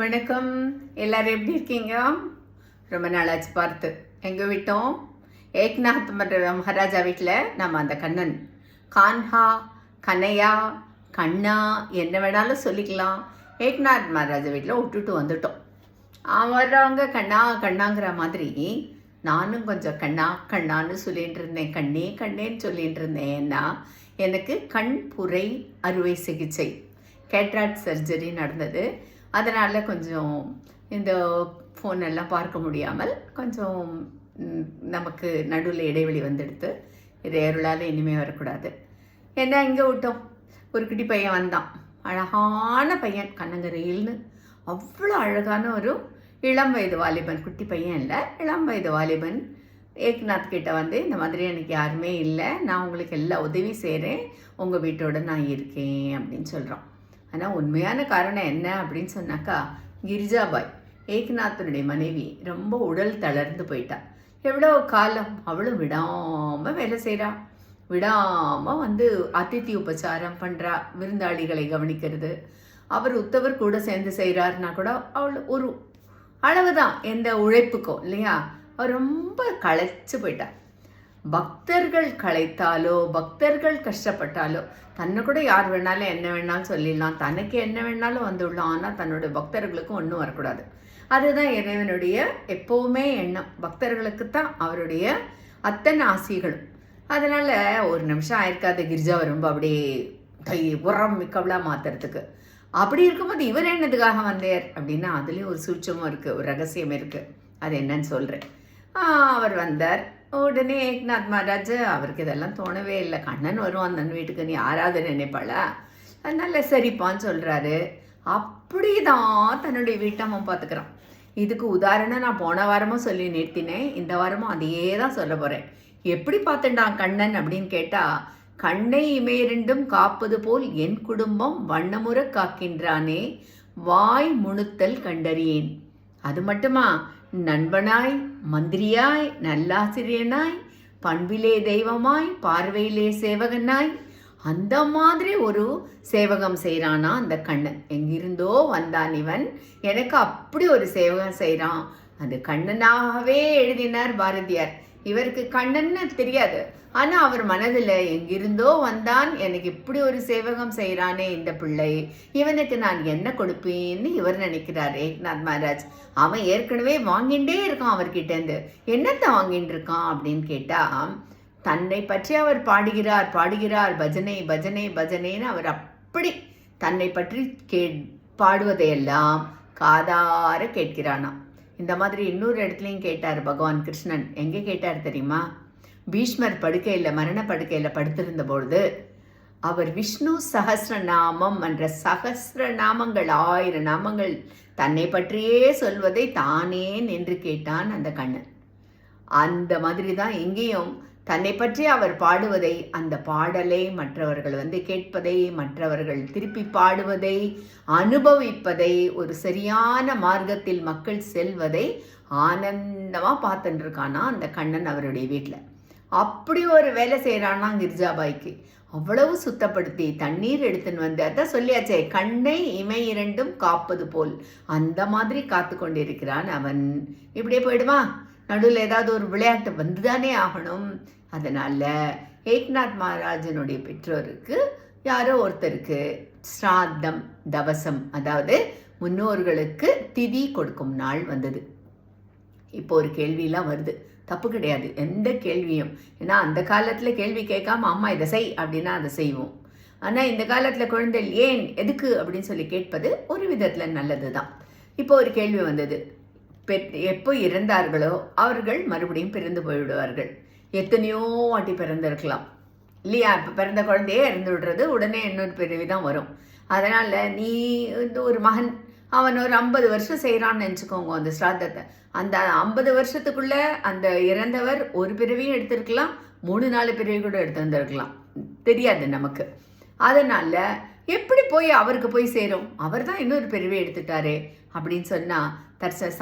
வணக்கம். எல்லாரும் எப்படி இருக்கீங்க? ரொம்ப நாளாச்சு பார்த்து. எங்கே விட்டோம்? ஏக்நாத் மகாராஜா வீட்டில் நம்ம அந்த கண்ணன் கான்ஹா, கனையா, கண்ணா என்ன வேணாலும் சொல்லிக்கலாம். ஏக்நாத் மகாராஜா வீட்டில் விட்டுட்டு வந்துட்டோம். அவரவங்க கண்ணா கண்ணாங்கிற மாதிரி நானும் கொஞ்சம் கண்ணா கண்ணான்னு சொல்லிகிட்டு இருந்தேன். கண்ணே கண்ணேன்னு சொல்லிகிட்டு இருந்தேன்னா எனக்கு கண் புரை அறுவை சிகிச்சை கேட்ராக்ட் சர்ஜரி நடந்தது. அதனால் கொஞ்சம் இந்த ஃபோனெல்லாம் பார்க்க முடியாமல் கொஞ்சம் நமக்கு நடுவில் இடைவெளி வந்துடுத்து. இது அருளால் இனிமேல் வரக்கூடாது. என்ன இங்கே விட்டோம், ஒரு குட்டி பையன் வந்தான். அழகான பையன், கண்ணங்கரையில்னு அவ்வளோ அழகான ஒரு இளம் வயது வாலிபன். குட்டி பையன் இல்லை, இளம் வயது வாலிபன். ஏக்நாத் கிட்ட வந்து இந்த மாதிரி எனக்கு யாருமே இல்லை, நான் உங்களுக்கு எல்லா உதவி செய்கிறேன், உங்கள் வீட்டோட நான் இருக்கேன் அப்படின்னு சொல்கிறான். ஆனால் உண்மையான காரணம் என்ன அப்படின்னு சொன்னாக்கா, கிரிஜாபாய் ஏக்நாத்தனுடைய மனைவி ரொம்ப உடல் தளர்ந்து போயிட்டா. எவ்வளோ காலம் அவளும் விடாமல் வேலை செய்கிறா, விடாமல் வந்து அதித்தி உபச்சாரம் பண்ணுறா, விருந்தாளிகளை கவனிக்கிறது. அவர் உத்தவர் கூட சேர்ந்து செய்கிறாருன்னா கூட அவள் ஒரு அளவு தான் எந்த உழைப்புக்கும் இல்லையா. அவர் ரொம்ப களைச்சு போயிட்டா. பக்தர்கள் களைத்தாலோ பக்தர்கள் கஷ்டப்பட்டாலோ தன்னை கூட யார் வேணாலும் என்ன வேணாலும் சொல்லிடலாம், தனக்கு என்ன வேணாலும் வந்துடலாம். ஆனால் தன்னுடைய பக்தர்களுக்கும் ஒன்றும் வரக்கூடாது. அதுதான் இறைவனுடைய எப்போவுமே எண்ணம். பக்தர்களுக்கு தான் அவருடைய அத்தனை ஆசைகளும். அதனால் ஒரு நிமிஷம் ஆயிருக்காது கிரிஜாவை ரொம்ப அப்படியே உரம் மிக்கவளாக மாற்றுறதுக்கு. அப்படி இருக்கும்போது இவர் என்னதுக்காக வந்தார் அப்படின்னா அதுலேயும் ஒரு சூட்சமும் இருக்குது, ஒரு ரகசியம் இருக்குது. அது என்னன்னு சொல்கிறேன். அவர் வந்தார். உடனே ஏக்நாத் மகாராஜ் அவருக்கு இதெல்லாம் தோணவே இல்லை. கண்ணன் வருவான் அந்த வீட்டுக்கு, நீ யாராவது நினைப்பாளா, அதனால சரிப்பான்னு சொல்கிறாரு. அப்படிதான் தன்னுடைய வீட்டை அவன் பார்த்துக்கிறான். இதுக்கு உதாரணம் நான் போன வாரமும் சொல்லி நிறுத்தினேன், இந்த வாரமும் அதையே தான் சொல்ல போகிறேன். எப்படி பார்த்துட்டான் கண்ணன் அப்படின்னு கேட்டால், கண்ணை இமையிரண்டும் காப்பது போல் என் குடும்பம் வண்ணமுற காக்கின்றானே, வாய் முணுத்தல் கண்டறியேன். அது மட்டுமா, நண்பனாய், மந்திரியாய், நல்லாசிரியனாய், பண்பிலே தெய்வமாய், பார்வையிலே சேவகனாய், அந்த மாதிரி ஒரு சேவகம் செய்கிறானா அந்த கண்ணன். எங்கிருந்தோ வந்தான் இவன், எனக்கு அப்படி ஒரு சேவகம் செய்கிறான். அது கண்ணனாகவே எழுதினார் பாரதியார். இவருக்கு கண்ணன்னு தெரியாது, ஆனால் அவர் மனதில் எங்கிருந்தோ வந்தான், எனக்கு இப்படி ஒரு சேவகம் செய்கிறானே இந்த பிள்ளை, இவனுக்கு நான் என்ன கொடுப்பேன்னு இவர் நினைக்கிறார் ஏக்நாத் மகாராஜ். அவன் ஏற்கனவே வாங்கிட்டே இருக்கான் அவர்கிட்டேருந்து. என்னத்தை வாங்கிட்டு இருக்கான் அப்படின்னு கேட்டால், தன்னை பற்றி அவர் பாடுகிறார் பாடுகிறார், பஜனை பஜனை பஜனைன்னு அவர் அப்படி தன்னை பற்றி பாடுவதையெல்லாம் காதார கேட்கிறானாம். இந்த மாதிரி இன்னொரு இடத்துலையும் கேட்டார் பகவான் கிருஷ்ணன். எங்கே கேட்டார் தெரியுமா? பீஷ்மர் படுக்கையில், மரண படுக்கையில் படுத்திருந்த பொழுது அவர் விஷ்ணு சஹஸ்ரநாமம் என்ற சஹஸ்ரநாமங்கள் 1000 நாமங்கள் தன்னை பற்றியே சொல்வதை தானே நின்று கேட்டான் அந்த கண்ணன். அந்த மாதிரி தான் இங்கேயும் தன்னை பற்றி அவர் பாடுவதை, அந்த பாடலை மற்றவர்கள் கேட்பதை, மற்றவர்கள் திருப்பி பாடுவதை, அனுபவிப்பதை, ஒரு சரியான மார்க்கத்தில் மக்கள் செல்வதை ஆனந்தமாக பார்த்துட்டு இருக்கானா அந்த கண்ணன் அவருடைய வீட்டில். அப்படி ஒரு வேலை செய்கிறானா கிரிஜாபாய்க்கு. அவ்வளவு சுத்தப்படுத்தி தண்ணீர் எடுத்துன்னு வந்து, அதான் சொல்லியாச்சே, கண்ணை இமை இரண்டும் காப்பது போல் அந்த மாதிரி காத்து கொண்டிருக்கிறான் அவன். இப்படியே போயிடுமா, நடுவில் ஏதாவது ஒரு விளையாட்டு வந்துதானே ஆகணும். அதனால் ஏக்நாத் மகாராஜனுடைய பெற்றோருக்கு யாரோ ஒருத்தருக்கு ஸ்ராத்தம் தவசம், அதாவது முன்னோர்களுக்கு திதி கொடுக்கும் நாள் வந்தது. இப்போ ஒரு கேள்வியெல்லாம் வருது, தப்பு கிடையாது எந்த கேள்வியும். ஏன்னா அந்த காலத்தில் கேள்வி கேட்காம அம்மா இதை செய் அப்படின்னா அதை செய்வோம். ஆனால் இந்த காலத்தில் குழந்தைகள் ஏன் எதுக்கு அப்படின்னு சொல்லி கேட்பது ஒரு விதத்தில் நல்லது தான். இப்போ ஒரு கேள்வி வந்தது, எப்போ இறந்தார்களோ அவர்கள் மறுபடியும் பிறந்து போய்விடுவார்கள். எத்தனையோ வாட்டி பிறந்திருக்கலாம் இல்லையா? இப்போ பிறந்த குழந்தையே இறந்து விடுறது, உடனே இன்னொரு பிறவி தான் வரும். அதனால் நீ ஒரு மகன் அவன் ஒரு 50 வருஷம் செய்கிறான்னு நினச்சிக்கோங்க அந்த ஸ்ராத்தத்தை. அந்த 50 வருஷத்துக்குள்ளே அந்த இறந்தவர் ஒரு பிறவியும் எடுத்திருக்கலாம், 3-4 பிறவி கூட எடுத்துருந்துருக்கலாம், தெரியாது நமக்கு. அதனால் எப்படி போய் அவருக்கு போய் சேரும்? அவர் தான் இன்னொரு பிறவி எடுத்துட்டாரே அப்படின்னு சொன்னால்,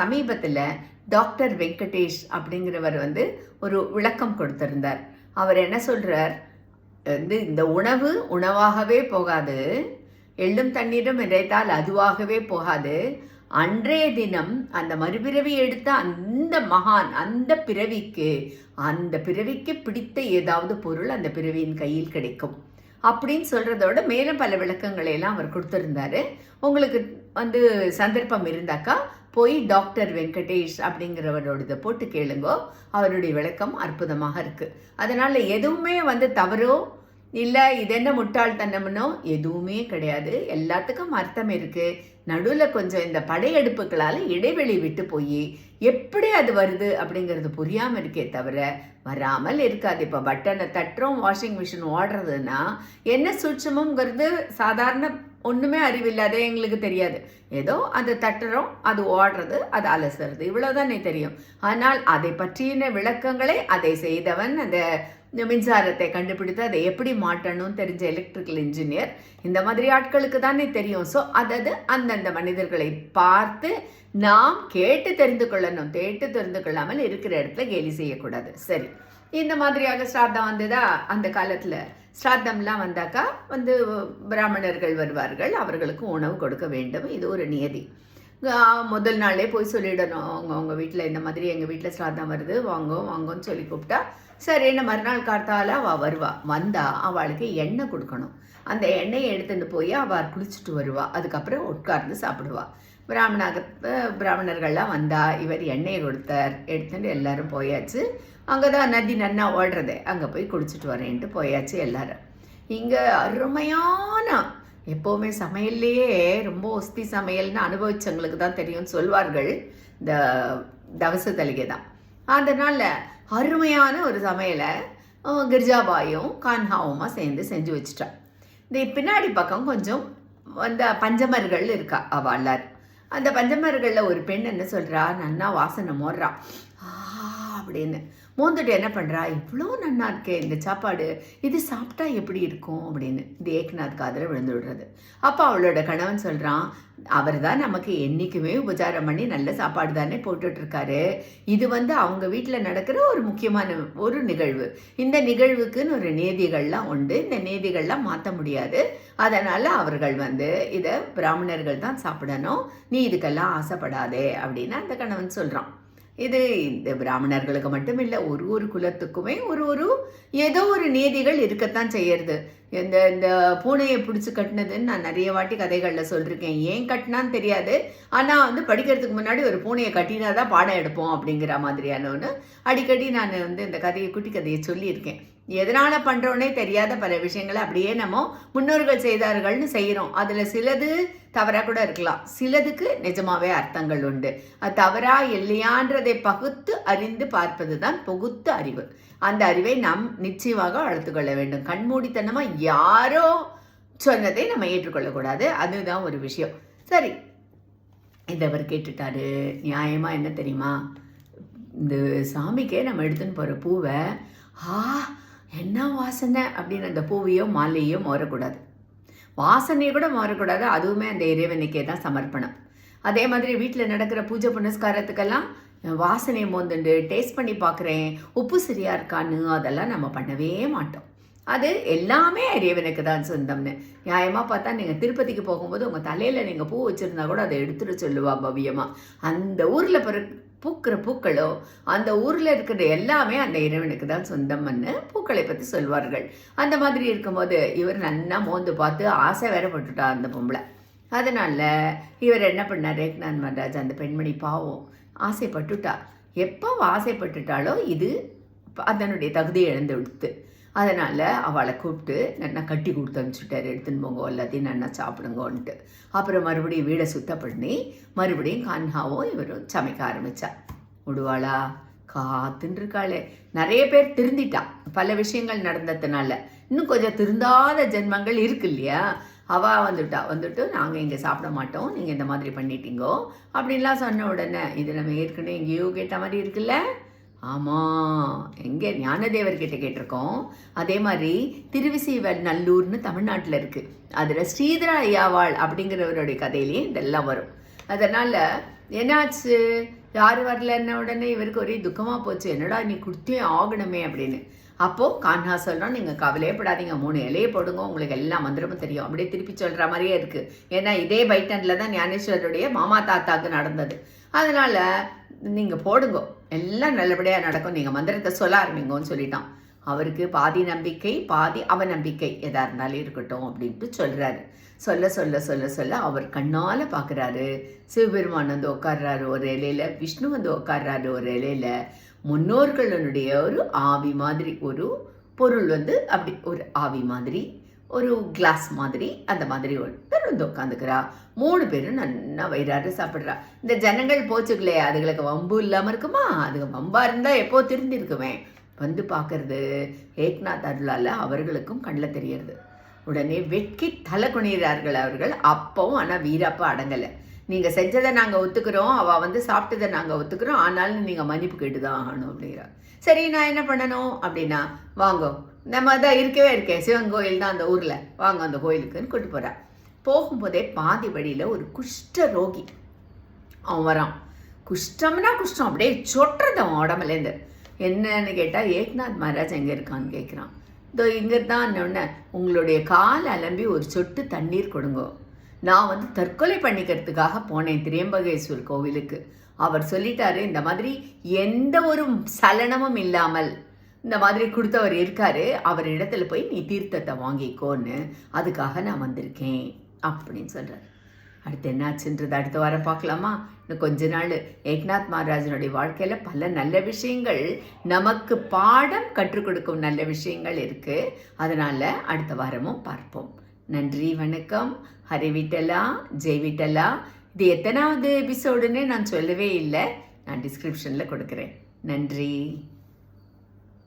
சமீபத்தில் டாக்டர் வெங்கடேஷ் அப்படிங்கிறவர் ஒரு விளக்கம் கொடுத்திருந்தார். அவர் என்ன சொல்கிறார், இந்த உணவு உணவாகவே போகாது, எள்ளும் தண்ணீரும் இறைத்தால் அதுவாகவே போகாது, அன்றைய தினம் அந்த மறுபிறவி எடுத்த அந்த மகான் அந்த பிறவிக்கு பிடித்த ஏதாவது பொருள் அந்த பிறவியின் கையில் கிடைக்கும் அப்படின்னு சொல்கிறதோட மேலும் பல விளக்கங்களை எல்லாம் அவர் கொடுத்துருந்தாரு. உங்களுக்கு சந்தர்ப்பம் இருந்தாக்கா போய் டாக்டர் வெங்கடேஷ் அப்படிங்கிறவரோட போட்டு கேளுங்கோ. அவருடைய விளக்கம் அற்புதமாக இருக்குது. அதனால் எதுவுமே தவறோ இல்லை இது என்ன முட்டாள்தனம்னோ எதுவுமே கிடையாது. எல்லாத்துக்கும் அர்த்தம் இருக்குது. நடுவில் கொஞ்சம் இந்த படையெடுப்புகளால் இடைவெளி விட்டு போய் எப்படி அது வருது அப்படிங்கிறது புரியாமல் இருக்கே தவிர வராமல் இருக்காது. இப்போ பட்டனை தட்டுறோம், வாஷிங் மிஷின் ஓடுறதுன்னா என்ன சூட்சமுங்கிறது சாதாரண ஒன்றுமே அறிவில்லாத எங்களுக்கு தெரியாது. ஏதோ அதை தட்டுறோம், அது ஓடுறது, அது அலசுறது, இவ்வளோதானே தெரியும். ஆனால் அதை பற்றின விளக்கங்களை அதை செய்தவன் அந்த மின்சாரத்தை கண்டுபிடித்து அதை எப்படி மாட்டணும்னு தெரிஞ்ச எலக்ட்ரிக்கல் இன்ஜினியர் இந்த மாதிரி ஆட்களுக்கு தானே தெரியும். ஸோ அதாவது அந்தந்த மனிதர்களை பார்த்து நாம் கேட்டு தெரிந்து கொள்ளணும். கேட்டு தெரிந்து கொள்ளாமல் இருக்கிற இடத்துல கேலி செய்யக்கூடாது. சரி, இந்த மாதிரியாக ஸ்ராத்தம் வந்ததா? அந்த காலத்தில் ஸ்ராத்தம்லாம் வந்தாக்கா பிராமணர்கள் வருவார்கள், அவர்களுக்கு உணவு கொடுக்க வேண்டும். இது ஒரு நியதி. முதல் நாளே போய் சொல்லிடணும், அவங்க வீட்டில் இந்த மாதிரி எங்கள் வீட்டில் ஸ்ராத்தம் வருது, வாங்கன்னு சொல்லி கூப்பிட்டா சரின்னு மறுநாள் காத்தால அவள் வருவா. அவளுக்கு எண்ணெய் கொடுக்கணும். அந்த எண்ணெயை எடுத்துட்டு போய் அவள் குளிச்சுட்டு வருவா. அதுக்கப்புறம் உட்கார்ந்து சாப்பிடுவா. பிராமணர்கள்லாம் இவர் எண்ணெயை கொடுத்தார். எடுத்துட்டு எல்லாரும் போயாச்சு. அங்கே தான் நதி நன்னா ஓடுறது, அங்கே போய் குளிச்சுட்டு வரேன்ட்டு போயாச்சு எல்லாரும். இங்கே அருமையான எப்போவுமே சமையல்லையே ரொம்ப ஒஸ்தி சமையல்னு அனுபவிச்சவங்களுக்கு தான் தெரியும்னு சொல்வார்கள். இந்த தவச தலிகை தான். அதனால் அருமையான ஒரு சமையலை கிரிஜாபாயும் கான்ஹாவுமா சேர்ந்து செஞ்சு வச்சுட்டா. இந்த பின்னாடி பக்கம் கொஞ்சம் பஞ்சமர்கள் இருக்கா அவளார். அந்த பஞ்சமர்களில் ஒரு பெண் என்ன சொல்கிறா, நன்னா வாசனை மோடுறா அப்படின்னு மோந்துட்டு என்ன பண்ணுறா, இவ்வளோ நன்னா இருக்கே இந்த சாப்பாடு, இது சாப்பிட்டா எப்படி இருக்கும் அப்படின்னு இந்த ஏக்நாத் காதில் விழுந்து விடுறது. அப்போ அவளோட கணவன் சொல்கிறான், அவர் தான் நமக்கு என்றைக்குமே உபச்சாரம் பண்ணி நல்ல சாப்பாடு தானே போட்டுட்ருக்காரு. இது அவங்க வீட்டில் நடக்கிற ஒரு முக்கியமான ஒரு நிகழ்வு. இந்த நிகழ்வுக்குன்னு ஒரு நேதிகள்லாம் உண்டு. இந்த நேதிகள்லாம் மாற்ற முடியாது. அதனால் அவர்கள் இதை பிராமணர்கள் தான் சாப்பிடணும், நீ இதுக்கெல்லாம் ஆசைப்படாதே அப்படின்னு அந்த கணவன் சொல்கிறான். இது இந்த பிராமணர்களுக்கு மட்டும் இல்லை, ஒரு குலத்துக்குமே ஒரு ஏதோ ஒரு நீதிகள் இருக்கத்தான் செய்யறது. இந்த பூனையை பிடிச்சி கட்டினதுன்னு நான் நிறைய வாட்டி கதைகளில் சொல்லியிருக்கேன். ஏன் கட்டினான்னு தெரியாது, ஆனால் படிக்கிறதுக்கு முன்னாடி ஒரு பூனையை கட்டினா தான் பாடம் எடுப்போம் அப்படிங்கிற மாதிரியான ஒன்று அடிக்கடி நான் இந்த கதையை குட்டி கதையை சொல்லியிருக்கேன். எதனால் பண்ணுறோன்னே தெரியாத பல விஷயங்களை அப்படியே நம்ம முன்னோர்கள் செய்தார்கள்னு செய்கிறோம். அதில் சிலது தவறாக கூட இருக்கலாம், சிலதுக்கு நிஜமாவே அர்த்தங்கள் உண்டு. அது தவறா இல்லையான்றதை பகுத்து அறிந்து பார்ப்பது தான் பகுத்து அறிவு. அந்த அறிவை நாம் நிச்சயமாக வளர்த்துக்கொள்ள வேண்டும். கண்மூடித்தனமாக யாரோ சொன்னதை நம்ம ஏற்றுக்கொள்ளக்கூடாது. அதுதான் ஒரு விஷயம். சரி, இதை அவர் கேட்டுட்டாரு. நியாயமாக என்ன தெரியுமா, இந்த சாமிக்கே நம்ம எடுத்துன்னு போகிற பூவை என்ன வாசனை அப்படின்னு அந்த பூவையோ மாலையோ மாறக்கூடாது, வாசனையை கூட மாறக்கூடாது. அதுவுமே அந்த இறைவனுக்கே தான் சமர்ப்பணம். அதே மாதிரி வீட்டில் நடக்கிற பூஜை புனஸ்காரத்துக்கெல்லாம் வாசனையை மோந்துண்டு டேஸ்ட் பண்ணி பார்க்குறேன், உப்பு சரியாக இருக்கான்னு அதெல்லாம் நம்ம பண்ணவே மாட்டோம். அது எல்லாமே இறைவனுக்கு தான் சொந்தம்னு. நியாயமாக பார்த்தா நீங்கள் திருப்பதிக்கு போகும்போது உங்கள் தலையில் நீங்கள் பூ வச்சுருந்தா கூட அதை எடுத்துகிட்டு சொல்லுவா பவ்யமாக. அந்த ஊரில் பூக்கிற பூக்களோ அந்த ஊரில் இருக்கிற எல்லாமே அந்த இறைவனுக்கு தான் சொந்தம்னு பூக்களை பற்றி சொல்வார்கள். அந்த மாதிரி இருக்கும்போது இவர் நன்னா மோந்து பார்த்து ஆசை வேற பட்டுட்டா அந்த பொம்பளை. அதனால் இவர் என்ன பண்ணார், ஏக்நாத் மகாராஜ் அந்த பெண்மணி பாவம் ஆசைப்பட்டுட்டா. எப்போ ஆசைப்பட்டுட்டாலோ இது அதனுடைய தகுதியை இழந்து விடுத்து. அதனால் அவளை கூப்பிட்டு நன்னா கட்டி கொடுத்து அனுப்பிச்சுட்டார், எடுத்துன்னு போங்க எல்லாத்தையும் நன்னா சாப்பிடுங்கன்ட்டு. அப்புறம் மறுபடியும் வீடை சுத்தம் பண்ணி மறுபடியும் கான்ஹாவும் இவரும் சமைக்க ஆரம்பித்தா. விடுவாளா, காத்துன்னு இருக்காளே. நிறைய பேர் திருந்திட்டா பல விஷயங்கள் நடந்ததுனால. இன்னும் கொஞ்சம் திருந்தாத ஜென்மங்கள் இருக்கு இல்லையா, அவள் வந்துட்டு நாங்கள் இங்கே சாப்பிட மாட்டோம், நீங்கள் இந்த மாதிரி பண்ணிட்டீங்கோ அப்படின்லாம் சொன்ன உடனே இது நம்ம ஏற்கனவே எங்கேயோ கேட்ட மாதிரி இருக்குல்ல. ஆமாம், எங்கே ஞானதேவர்கிட்ட கேட்டிருக்கோம். அதே மாதிரி திருவிசைநல்லூர்னு தமிழ்நாட்டில் இருக்குது. அதில் ஸ்ரீதர ஐயாவாள் அப்படிங்கிறவருடைய கதையிலேயே இதெல்லாம் வரும். அதனால் என்னாச்சு, யார் வரலன்ன உடனே இவருக்கு ஒரே துக்கமாக போச்சு, என்னடா நீ கொடுத்தே ஆகணுமே அப்படின்னு. அப்போது கான்ஹா சொல்கிறோம், நீங்கள் கவலையப்படாதீங்க, 3 இலையை போடுங்க, உங்களுக்கு எல்லா மந்திரமும் தெரியும். அப்படியே திருப்பி சொல்கிற மாதிரியே இருக்குது. ஏன்னா இதே பைட்டனில் தான் ஞானேஸ்வரருடைய மாமா தாத்தாவுக்கு நடந்தது. அதனால் நீங்கள் போடுங்க, எல்லாம் நல்லபடியாக நடக்கும், நீங்கள் மந்திரத்தை சொல்ல ஆரம்பிங்கன்னு சொல்லிட்டான். அவருக்கு பாதி நம்பிக்கை பாதி அவநம்பிக்கை, எதாக இருந்தாலும் இருக்கட்டும் அப்படின்ட்டு சொல்கிறாரு. சொல்ல சொல்ல சொல்ல சொல்ல அவர் கண்ணால் பார்க்குறாரு. சிவபெருமான் வந்து உட்கார்றாரு ஒரு இலையில், விஷ்ணு வந்து உட்கார்றாரு ஒரு இலையில். முன்னோர்களுடைய ஒரு ஆவி மாதிரி ஒரு பொருள் வந்து அப்படி ஒரு ஆவி மாதிரி ஒரு கிளாஸ் மாதிரி அந்த மாதிரி ஒருத்தர் வந்து உட்காந்துக்கிறா. 3 பேரும் நல்லா வயிறாறு சாப்பிட்றா. இந்த ஜனங்கள் போச்சுங்களே, அதுகளுக்கு வம்பு இல்லாமல் இருக்குமா? அதுக்கு வம்பாக இருந்தால் எப்போ திருந்திருக்குமே. வந்து பார்க்கறது ஏக்நாத் அருளால் அவர்களுக்கும் கண்ணில் தெரியறது. உடனே வெட்கி தலை குனிகிறார்கள் அவர்கள். அப்பவும் ஆனால் வீரப்பா அடங்கலை. நீங்கள் செஞ்சதை நாங்கள் ஒத்துக்கிறோம், அவள் வந்து சாப்பிட்டதை நாங்கள் ஒத்துக்கிறோம், ஆனாலும் நீங்கள் மன்னிப்பு கேட்டு தான் ஆகணும் அப்படிங்கிறா. சரி, நான் என்ன பண்ணணும் அப்படின்னா, வாங்கோ, நம்ம தான் இருக்கேன், சிவன் கோயில் தான் அந்த ஊரில், வாங்க அந்த கோயிலுக்குன்னு கூட்டு போகிறா. போகும்போதே பாதி வழியில் ஒரு குஷ்ட ரோகி அவன் வரான். குஷ்டம்னா குஷ்டம் அப்படியே சொட்டுறது அவன் உடம்புலேருந்து. என்னன்னு கேட்டால், ஏக்நாத் மகாராஜ் எங்கே இருக்கான்னு கேட்குறான். இதோ இங்கே தான். உங்களுடைய கால் அலம்பி ஒரு சொட்டு தண்ணீர் கொடுங்கோ. நான் வந்து தற்கொலை பண்ணிக்கிறதுக்காக போனேன் திரியம்பகேஸ்வர் கோவிலுக்கு. அவர் சொல்லிட்டாரு, இந்த மாதிரி எந்த ஒரு சலனமும் இல்லாமல் இந்த மாதிரி கொடுத்தவர் இருக்காரு, அவர் இடத்துல போய் நீ தீர்த்தத்தை வாங்கிக்கோன்னு, அதுக்காக நான் வந்திருக்கேன் அப்படின்னு சொல்கிறார். அடுத்து என்னாச்சுன்றது அடுத்த வாரம் பார்க்கலாமா? இன்னும் கொஞ்ச நாள் ஏக்நாத் மகாராஜனுடைய வாழ்க்கையில் பல நல்ல விஷயங்கள், நமக்கு பாடம் கற்றுக் கொடுக்கும் நல்ல விஷயங்கள் இருக்குது. அதனால் அடுத்த வாரமும் பார்ப்போம். நன்றி, வணக்கம். ஹரி விட்டலா, ஜெய் விட்டலா. இது எத்தனாவது எபிசோடுன்னு நான் சொல்லவே இல்லை, நான் டிஸ்கிரிப்ஷனில் கொடுக்குறேன். நன்றி.